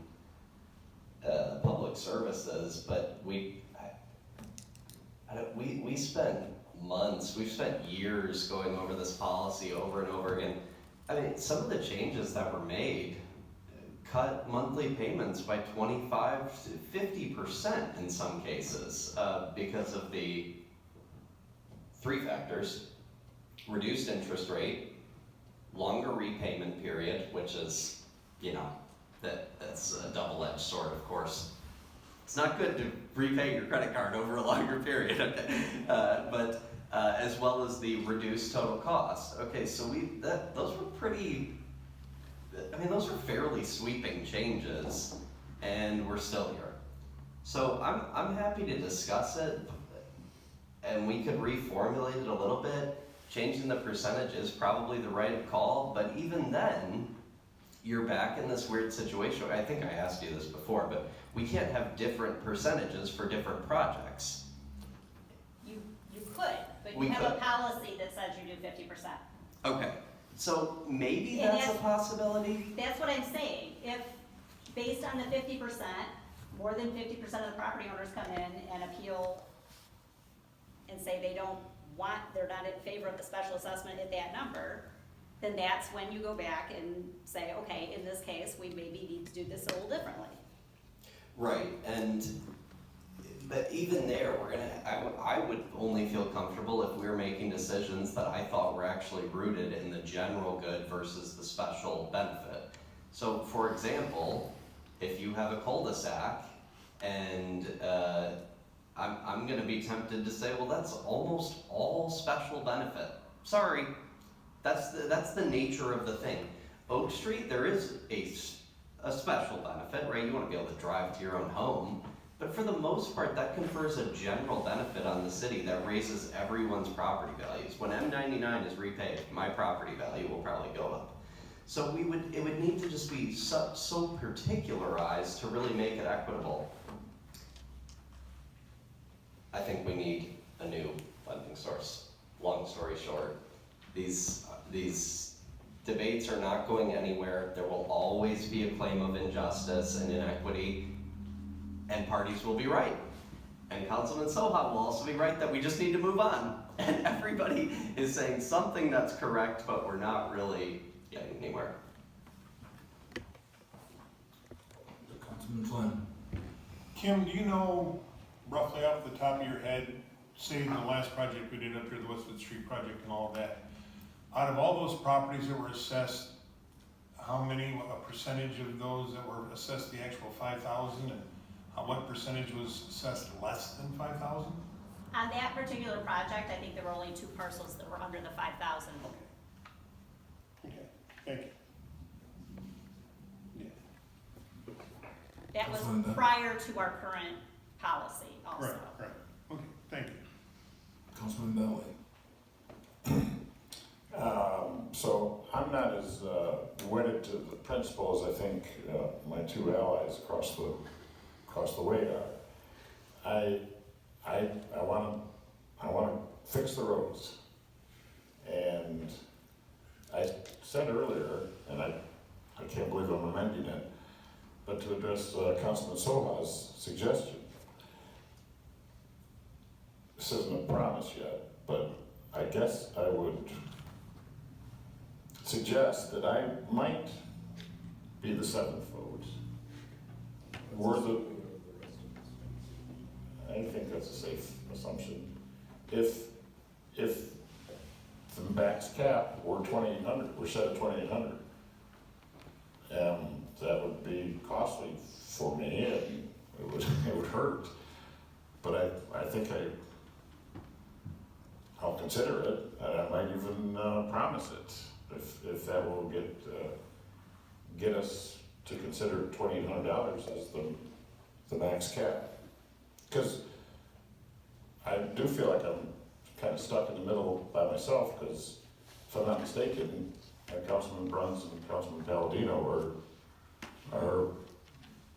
public services, but we spent months, we've spent years going over this policy over and over again. I mean, some of the changes that were made cut monthly payments by 25 to 50% in some cases because of the 3 factors: reduced interest rate, longer repayment period, which is, that's a double-edged sword, of course. It's not good to repay your credit card over a longer period, but as well as the reduced total cost. Okay, so those were those are fairly sweeping changes, and we're still here. So I'm happy to discuss it, and we could reformulate it a little bit. Changing the percentage is probably the right call, but even then, you're back in this weird situation. I think I asked you this before, but we can't have different percentages for different projects. You could, but We you have could. a policy that says you do 50%. Okay, so maybe And that's a possibility? That's what I'm saying. If, based on the 50%, more than 50% of the property owners come in and appeal and say they're not in favor of the special assessment at that number, then that's when you go back and say, okay, in this case, we maybe need to do this a little differently. Right, but even there, I would only feel comfortable if we were making decisions that I thought were actually rooted in the general good versus the special benefit. So, for example, if you have a cul-de-sac and I'm going to be tempted to say, well, that's almost all special benefit. Sorry, that's the nature of the thing. Oak Street, there is a special benefit, right? You want to be able to drive to your own home, but for the most part, that confers a general benefit on the city that raises everyone's property values. When M99 is repaid, my property value will probably go up. So it would need to just be so particularized to really make it equitable. I think we need a new funding source. Long story short, these debates are not going anywhere. There will always be a claim of injustice and inequity, and parties will be right. And Councilman Soha will also be right that we just need to move on. And everybody is saying something that's correct, but we're not really getting anywhere. Councilman Flynn. Kim, do you know roughly off the top of your head, say the last project we did up here, the Westwood Street project and all of that, out of all those properties that were assessed, how many, a percentage of those that were assessed the actual 5,000, and what percentage was assessed less than 5,000? On that particular project, I think there were only 2 parcels that were under the 5,000. Okay, thank you. Yeah. That was Councilman Dunn. prior to our current policy also. Right, okay, thank you. Councilman Bentley. So I'm not as wedded to the principle as I think my 2 allies across the way are. I want to fix the roads, and I said earlier, and I can't believe I'm amending it, but to address Councilman Soha's suggestion. This isn't a promise yet, but I guess I would suggest that I might be the 7th vote. I think that's a safe assumption. If the max cap were 2,800, we're set at 2,800, that would be costly for me, and it would hurt. But I think I'll consider it, and I might even promise it if that will get us to consider $2,800 as the max cap. Because I do feel like I'm kind of stuck in the middle by myself, because if I'm not mistaken, Councilman Bruns and Councilman Palladino are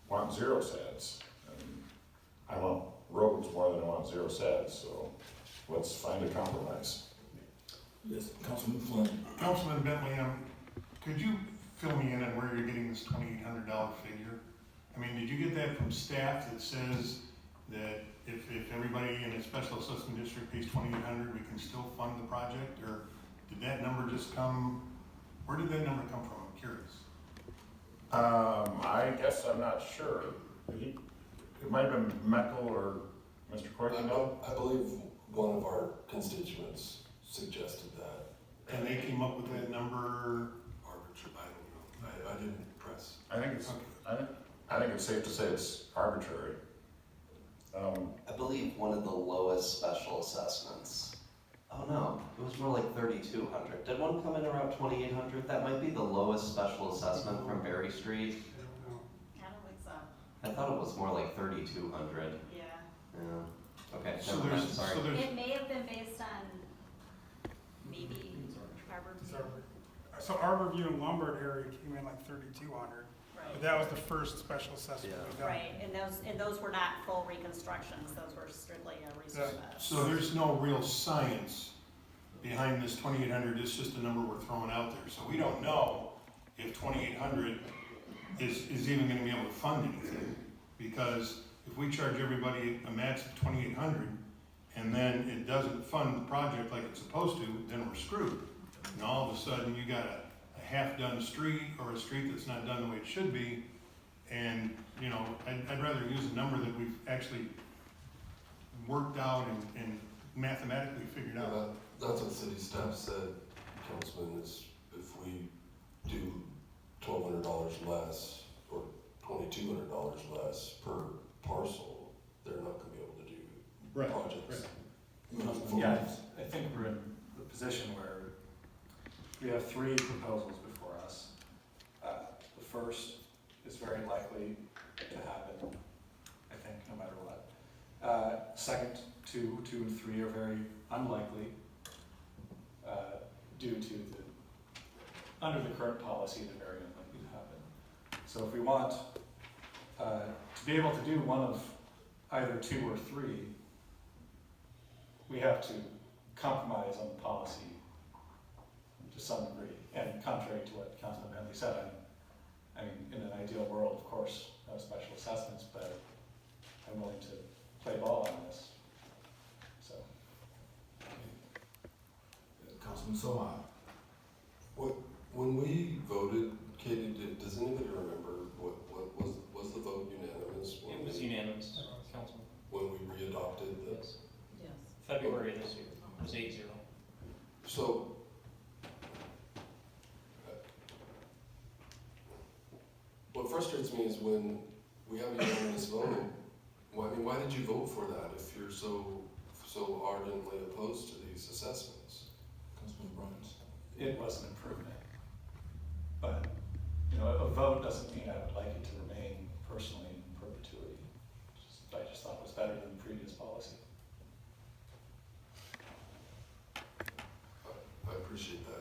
want 0 sads. And I want roads more than I want 0 sads, so let's find a compromise. Yes, Councilman Flynn. Councilman Bentley, could you fill me in on where you're getting this $2,800 figure? I mean, did you get that from staff that says that if everybody in a special assessment district pays $2,800, we can still fund the project? Or did that number just come, where did that number come from? I'm curious. I guess I'm not sure. It might have been Meckel or Mr. Cortino. I believe one of our constituents suggested that. And they came up with that number? I don't know. I didn't press. I think it's safe to say it's arbitrary. I believe one of the lowest special assessments. Oh no, it was more like 3,200. Did one come in around 2,800? That might be the lowest special assessment from Berry Street. I don't think so. I thought it was more like 3,200. Yeah. Yeah. Okay, So never mind, there's, sorry. so there's, It may have been based on maybe Harborview. So Harborview and Lombard area came in like 3,200, but Right. that was the first special assessment we done. Right, and those were not full reconstructions, those were strictly a research. so there's no real science behind this 2,800, it's just a number we're throwing out there. So we don't know if 2,800 is even gonna be able to fund anything. Because if we charge everybody a max of 2,800, and then it doesn't fund the project like it's supposed to, then we're screwed. And all of a sudden, you got a half-done street, or a street that's not done the way it should be, and, you know, I'd rather use a number that we've actually worked out and mathematically figured out. That's what city staff said, Councilman, is if we do $1,200 less or $2,200 less per parcel, they're not gonna be able to do projects. moving forward. Yeah, I think we're in the position where we have 3 proposals before us. The first is very likely to happen, I think, no matter what. Second, 2 and 3 are very unlikely due to under the current policy, they're very unlikely to happen. So if we want to be able to do one of either 2 or 3, we have to compromise on the policy to some degree. And contrary to what Councilman Bentley said, I mean, in an ideal world, of course, no special assessments, but I'm willing to play ball on this, so. Councilman Soha. When we voted, Katie, does anybody remember was the vote unanimous? It was unanimous, Councilman. When we readopted the, Yes. February of this year, it was 8-0. so. What frustrates me is when we have a unanimous vote, why did you vote for that if you're so ardently opposed to these assessments? Councilman Bruns. It was an improvement. But, you know, a vote doesn't mean I would like it to remain personally in perpetuity. I just thought it was better than the previous policy. I appreciate that.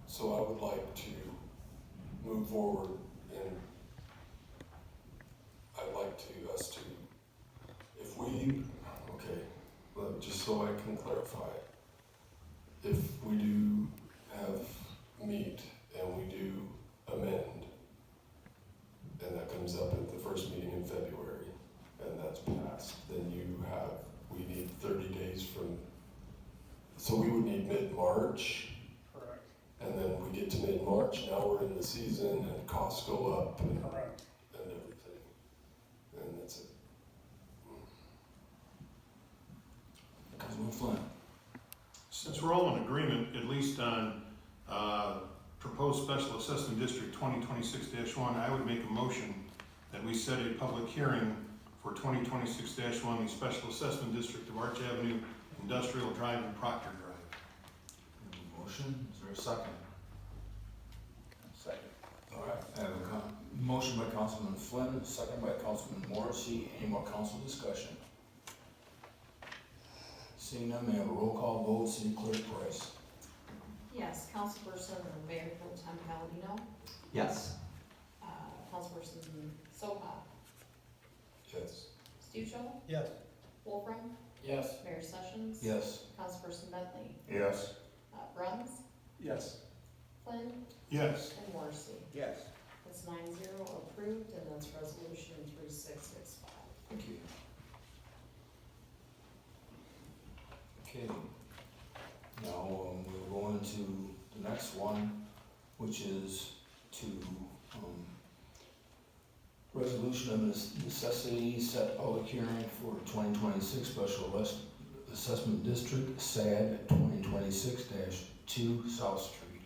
So I would like to move forward, and I'd like us to, if we, just so I can clarify, if we do have meet and we do amend, and that comes up at the first meeting in February, and that's passed, then we need 30 days from, so we would need mid-March. Correct. And then we get to mid-March, now we're in the season and costs go up and Correct. everything. And that's it. Councilman Flynn. Since we're all in agreement, at least on proposed special assessment district 2026-1, I would make a motion that we set a public hearing for 2026-1, the special assessment district of Arch Avenue, Industrial Drive, and Proctor Drive. Motion, is there a second? Second. All right, I have a motion by Councilman Flynn, second by Councilman Morrissey. Any more council discussion? Seeing none, may I have a roll call vote, City Clerk Price. Yes, Councilperson or Mayor Pro Tem Palladino, Yes. Councilperson Soha, Yes. Stuchel, Yes. Wolfram, Yes. Mayor Sessions. Yes. Councilperson Bentley, Yes. Bruns, Yes. Flynn, Yes. and Morrissey. Yes. That's 9-0 approved, and that's resolution 3665. Thank you. Okay. Now, we'll go into the next one, which is to, resolution of necessity set public hearing for 2026 Special Assessment District, SAD 2026-2 South Street.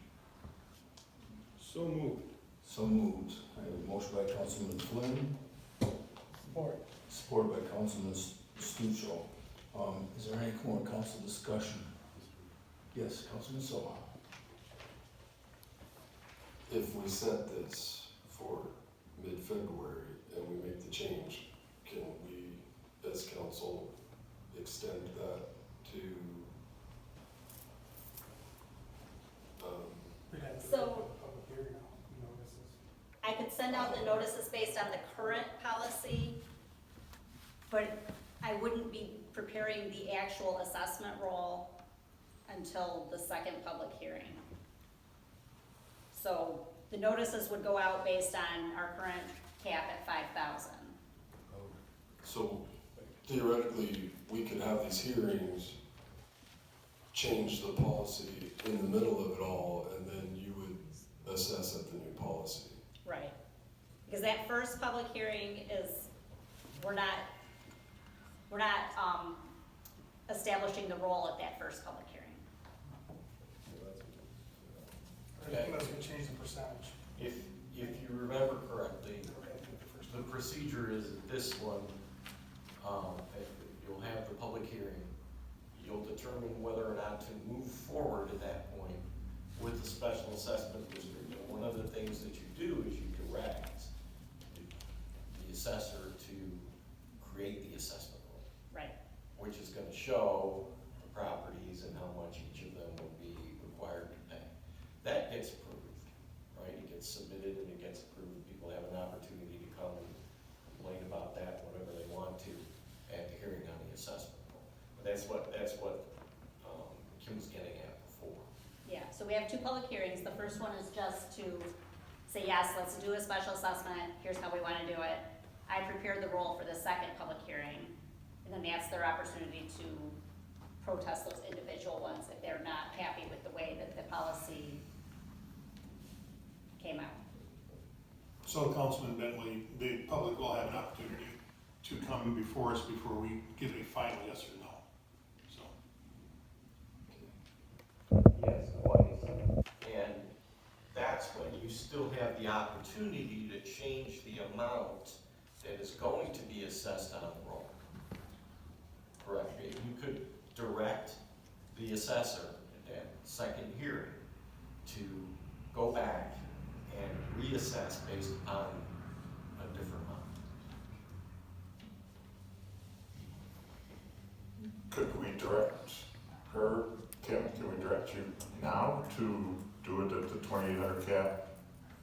So moved. So moved. I have a motion by Councilman Flynn, Support. supported by Councilman Stuchel. Is there any more council discussion? Yes, Councilman Soha. If we set this for mid-February and we make the change, can we, as council, extend that to, So- Public hearing notices. I could send out the notices based on the current policy, but I wouldn't be preparing the actual assessment roll until the second public hearing. So the notices would go out based on our current cap at 5,000. so theoretically, we could have these hearings, change the policy in the middle of it all, and then you would assess at the new policy. Right. Because that first public hearing is, we're not establishing the role at that first public hearing. Unless we change the percentage. If you remember correctly, the procedure is this one, you'll have the public hearing. You'll determine whether or not to move forward at that point with the special assessment district. And one of the things that you do is you direct the assessor to create the assessment roll, Right. which is gonna show the properties and how much each of them will be required to pay. That gets approved, right? It gets submitted and it gets approved. People have an opportunity to come and That's what, Kim was getting at before. Yeah, so we have two public hearings. The first one is just to say, yes, let's do a special assessment, here's how we wanna do it. I prepared the roll for the second public hearing, and then that's their opportunity to protest those individual ones if they're not happy with the way that the policy came out. So Councilman Bentley, the public will have an opportunity to come before us before we give a final yes or no. So, Yes, twice. And that's when you still have the opportunity to change the amount that is going to be assessed on the roll. Correct? You could direct the assessor at that second hearing to go back and reassess based upon a different amount. Could we direct her, Kim, can we direct you now to do it at the 2,800 cap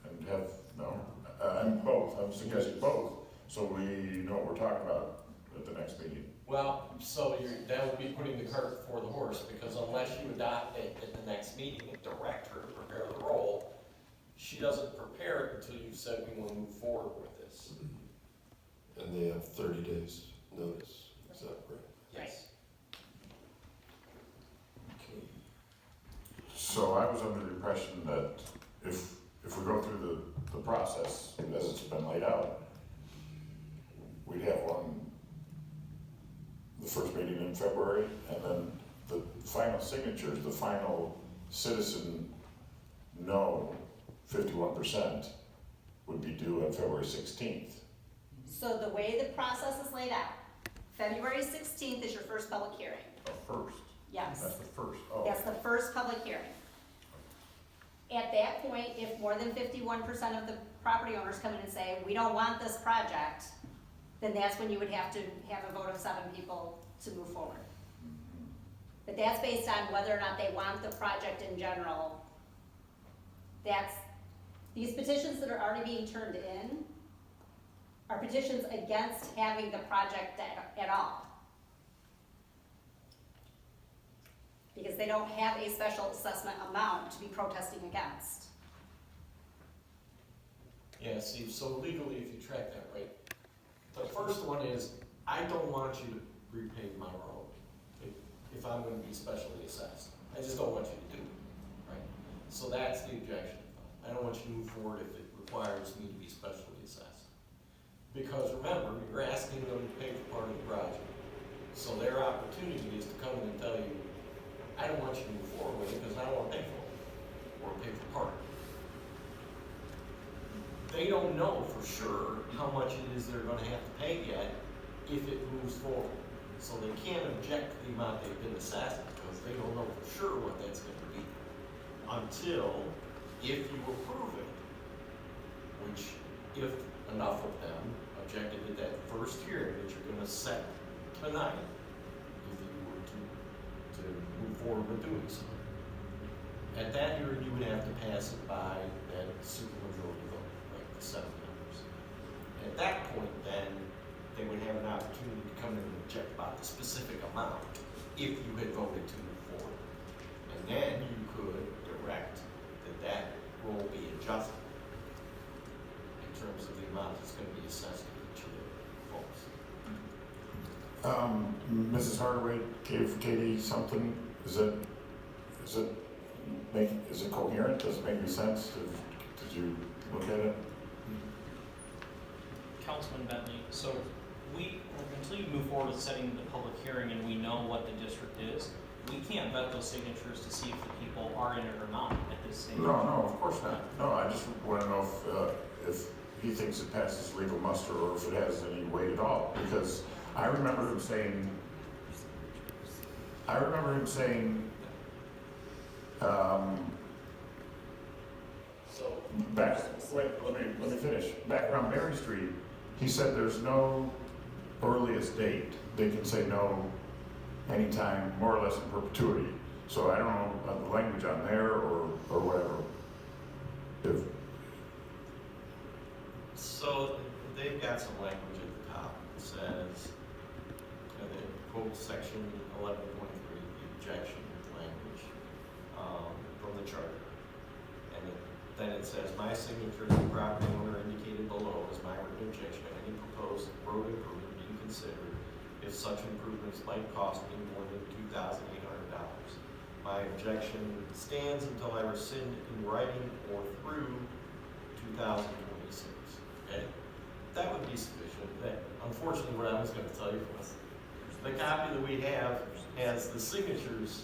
and have, no, I'm both, I'm suggesting both, so we know what we're talking about at the next meeting. Well, so that would be putting the cart before the horse, because unless you adopt it at the next meeting and direct her to prepare the roll, she doesn't prepare it until you've said we want to move forward with this. And they have 30 days notice, is that right? Yes. So I was under the impression that if we go through the process as it's been laid out, we'd have one, the first meeting in February, and then the final signatures, the final citizen no 51% would be due on February 16th. So the way the process is laid out, February 16th is your first public hearing. The first. Yes. That's the first. Oh. That's the first public hearing. At that point, if more than 51% of the property owners come in and say, we don't want this project, then that's when you would have to have a vote of 7 people to move forward. But that's based on whether or not they want the project in general. These petitions that are already being turned in are petitions against having the project at all. Because they don't have a special assessment amount to be protesting against. Yeah, see, so legally, if you track that right, the first one is, I don't want you to repave my road if I'm gonna be specially assessed. I just don't want you to do it, right? So that's the objection. I don't want you to move forward if it requires me to be specially assessed. Because remember, you're asking them to pay for part of the project. So their opportunity is to come in and tell you, I don't want you to move forward with it because I don't want to pay for it, or pay for part of it. They don't know for sure how much it is they're gonna have to pay yet if it moves forward. So they can't object to the amount they've been assessed because they don't know for sure what that's gonna be. Until, if you approve it, which if enough of them objected at that first hearing that you're gonna set tonight, if you were to move forward with doing so. At that hearing, you would have to pass it by that supermajority vote, like the 7 members. At that point, then, they would have an opportunity to come in and object about the specific amount if you had voted to move forward. And then you could direct that will be adjusted in terms of the amount that's going to be assessed to each of the folks. Mrs. Hardaway gave Katie something. Is it coherent? Does it make any sense? Did you look at it? Councilman Bentley, so until you move forward with setting the public hearing and we know what the district is, we can't vet those signatures to see if the people are in it or not at this stage. No, of course not. No, I just want to know if he thinks it passes legal muster or if it has any weight at all. Because I remember him saying, let me finish. Back around Mary Street, he said there's no earliest date. They can say no anytime, more or less in perpetuity. So I don't know the language on there or whatever. So they've got some language at the top that says, that quote section 11.3, the objection language, from the charter. And then it says, my signature as the property owner indicated below is my written objection to any proposed road improvement being considered if such improvements might cost me more than $2,800. My objection stands until I rescind in writing or through 2026. Okay? That would be sufficient. Unfortunately, what I was going to tell you was the copy that we have has the signatures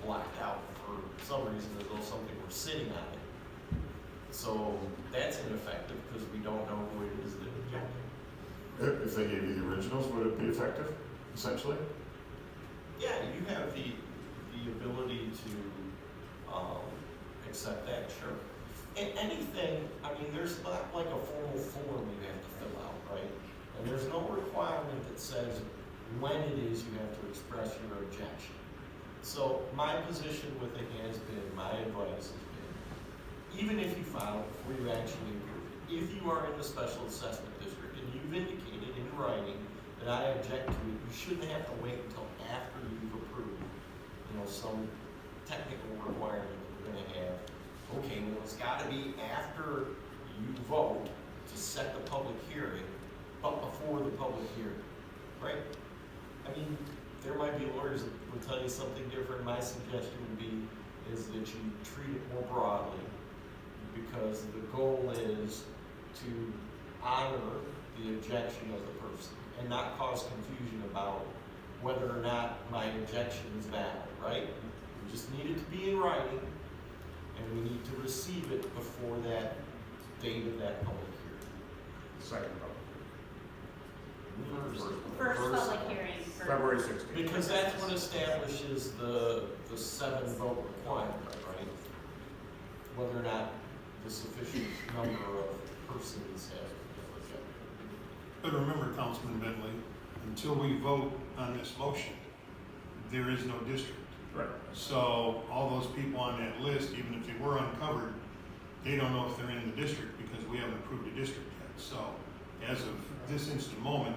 blacked out for some reason, as though something were sitting on it. So that's ineffective because we don't know who it is that objected. If they gave you the originals, would it be effective, essentially? Yeah, you have the ability to accept that, sure. And anything, I mean, there's not like a formal form you have to fill out, right? And there's no requirement that says when it is you have to express your objection. So my position with it has been, my advice has been, even if you file it before you actually approve it, if you are in the special assessment district and you've indicated in writing that I object to it, you shouldn't have to wait until after you've approved, some technical requirement that we're gonna have. Okay, well, it's gotta be after you vote to set the public hearing, but before the public hearing, right? I mean, there might be lawyers that will tell you something different. My suggestion would be is that you treat it more broadly, because the goal is to honor the objection of the person and not cause confusion about whether or not my objection is valid, right? We just need it to be in writing, and we need to receive it before that date of that public hearing. Second First public hearing for. February 16th. Because that's what establishes the 7-vote requirement, right? Whether or not the sufficient number of persons have objected. But remember, Councilman Bentley, until we vote on this motion, there is no district. Right. So all those people on that list, even if they were uncovered, they don't know if they're in the district because we haven't approved a district yet. So as of this instant moment,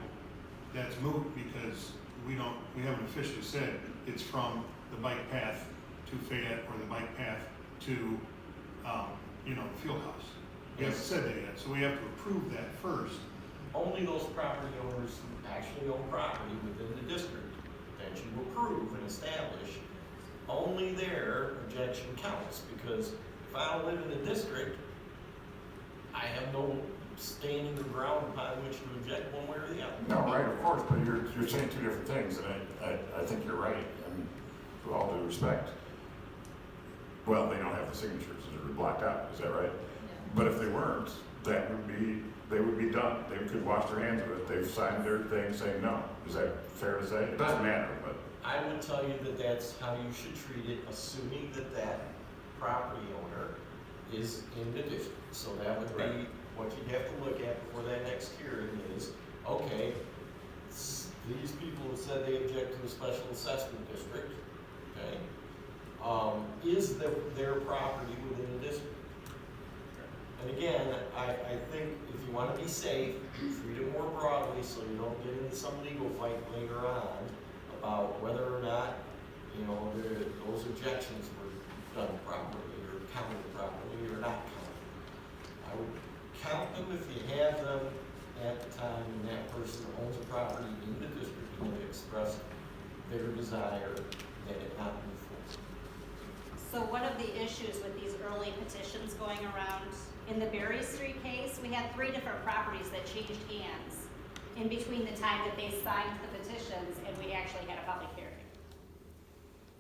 that's moot because we haven't officially said it's from the bike path to Fayette or the bike path to, the field house. We haven't said that yet, so we have to approve that first. Only those property owners who actually own property within the district that you approve and establish, only their objection counts, because if I don't live in the district, I have no standing or ground upon which to object one way or the other. No, right, of course, but you're saying two different things, and I think you're right, I mean, with all due respect. Well, they don't have the signatures, they're blocked out, is that right? But if they weren't, they would be done. They could wash their hands of it. They've signed their thing saying no. Is that fair to say? It doesn't matter, but. I would tell you that that's how you should treat it, assuming that that property owner is in the district. So that would be what you'd have to look at before that next hearing is, okay, these people have said they object to a special assessment district, okay? Is their property within the district? And again, I think if you want to be safe, treat it more broadly so you don't get into some legal fight later on about whether or not, those objections were done properly or counted properly or not counted. I would count them if you have them at the time when that person owns a property in the district and they express their desire that it not move forward. So one of the issues with these early petitions going around, in the Berry Street case, we had 3 different properties that changed hands in between the time that they signed the petitions and we actually had a public hearing.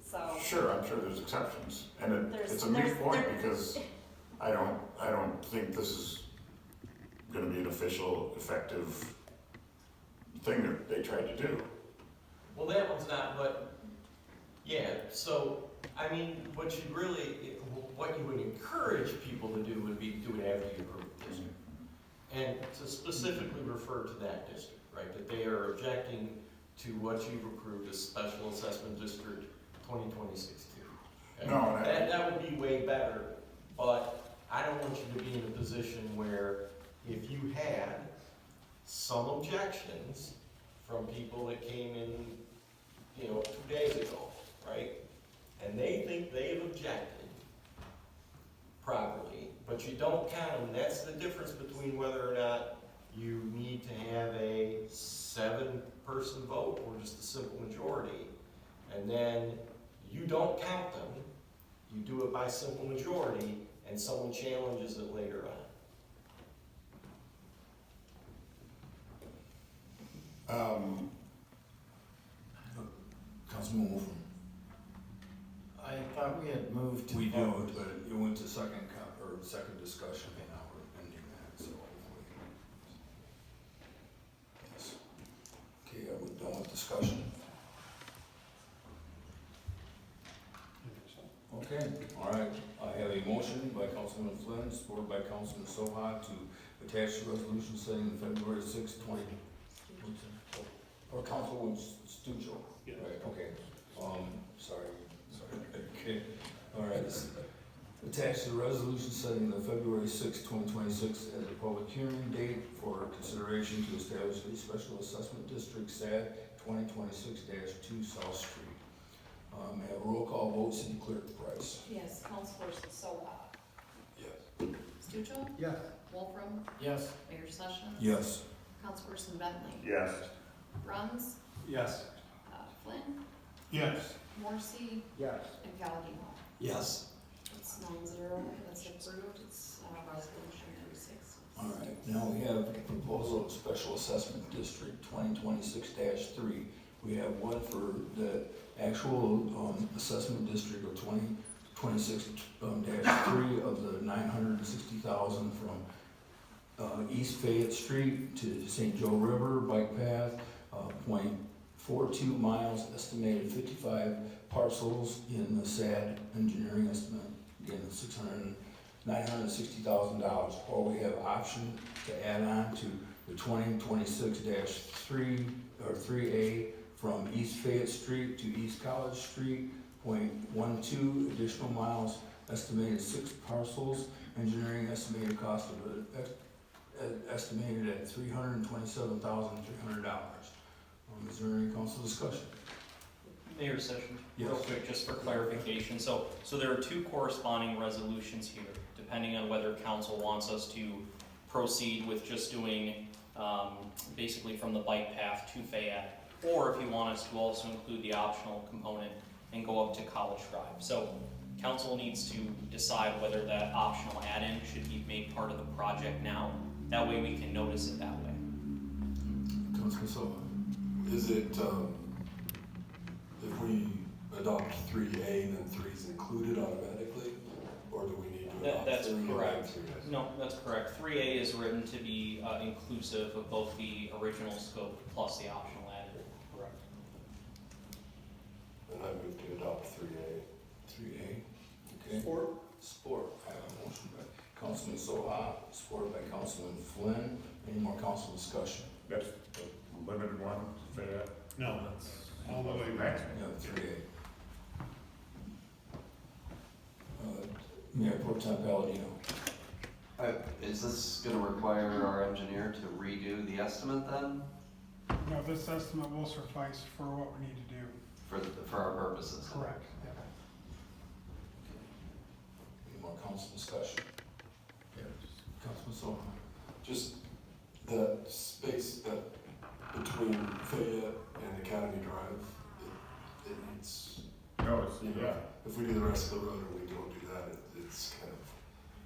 So. Sure, I'm sure there's exceptions, and it's a moot point because I don't think this is gonna be an official, effective thing that they tried to do. Well, that one's not, but, yeah, so, I mean, what you would encourage people to do would be do it after you approve the district. And to specifically refer to that district, right, that they are objecting to what you've approved as Special Assessment District 2026 2. Okay? No, that would be way better, but I don't want you to be in a position where if you had some objections from people that came in simple majority, and then you don't count them, you do it by simple majority, and someone challenges it later on. Councilman Wolfen. I thought we had moved to. We do, but it went to second discussion, and now we're ending that, so hopefully. Yes. Okay, are we done with discussion? Okay, all right, I have a motion by Councilman Flynn, supported by Councilman Soha to attach the resolution setting the February 6, 20, or Councilwoman Stuccio. Yeah. Right, okay, sorry, okay, all right. Attach the resolution setting the February 6, 2026 as a public hearing date for consideration to establish a special assessment district, SAD 2026-2 South Street. Have a roll call vote, City Clerk Price. Yes, Councilperson Soha. Yes. Stuccio? Yes. Wolfram? Yes. Mayor Sessions? Yes. Councilperson Bentley? Yes. Bruns? Yes. Flynn? Yes. Morrissey? Yes. And Palladino? Yes. It's 9-0, that's approved, it's resolution 36. All right, now we have a proposal of special assessment district 2026-3. We have one for the actual assessment district of 2026-3 of the 960,000 from East Fayette Street to St. Joe River Bike Path, 0.42 miles, estimated 55 parcels in the SAD engineering estimate, again, $960,000. Or we have option to add on to the 2026-3 or 3A from East Fayette Street to East College Street, 0.12 additional miles, estimated 6 parcels, engineering estimated cost of it, estimated at $327,300. Is there any council discussion? Mayor Sessions, Yes. real quick, just for clarification, so there are two corresponding resolutions here, depending on whether council wants us to proceed with just doing, basically from the bike path to Fayette, or if you want us to also include the optional component and go up to College Drive. So council needs to decide whether that optional add-in should be made part of the project now, that way we can notice it that way. Councilman Silva. Is it, if we adopt 3A, then 3 is included automatically? Or do we need to adopt 3A? That's correct. 3A? No, that's correct. 3A is written to be inclusive of both the original scope plus the optional added. Correct. And I move to adopt 3A. 3A, okay. Support. I have a motion by Councilman Soha, supported by Councilman Flynn. Any more council discussion? That's the limited one, Fayette. No, that's all the way back. Yeah, 3A. Mayor Pro Tem Palladino. Is this gonna require our engineer to redo the estimate then, No, this estimate will suffice for what we need to do. for our purposes? Correct. Any more council discussion? Councilman Soha. Just that space that between Fayette and Academy Drive, it needs, No, it's, yeah. if we do the rest of the road and we don't do that, it's kind of,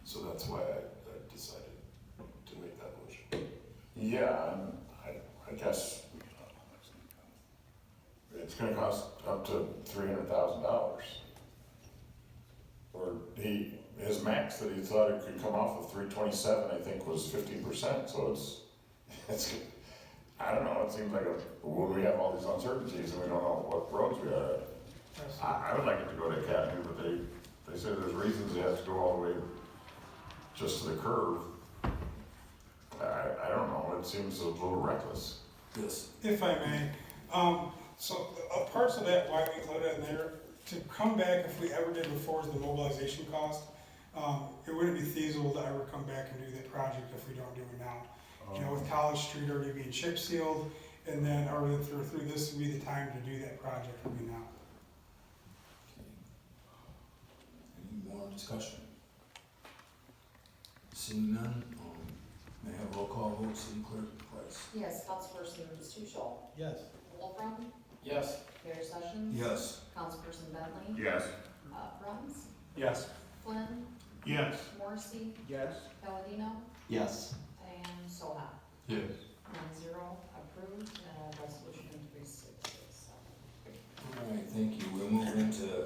so that's why I decided to make that motion. Yeah, and I guess it's gonna cost up to $300,000. Or his max that he thought it could come off of 327, I think, was 50%, so it's, I don't know, it seems like when we have all these uncertainties and we don't know what roads we are at. I would like it to go to Academy, but they say there's reasons it has to go all the way just to the curve. I don't know, it seems a little reckless. Yes. If I may, so parts of that, why we included in there, to come back if we ever did before is the mobilization cost. It wouldn't be feasible to ever come back and do that project if we don't do it now. You know, with College Street already being chip sealed, and then already through this would be the time to do that project would be now. Any more discussion? Seeing none, may I have roll call vote, City Clerk Price? Yes, Councilperson Stuccio? Yes. Wolfram? Yes. Gary Sessions? Yes. Councilperson Bentley? Yes. Bruns? Yes. Flynn? Yes. Morrissey? Yes. Palladino? Yes. And Soha. Yes. 9-0 approved, resolution 3667. All right, thank you. We'll move into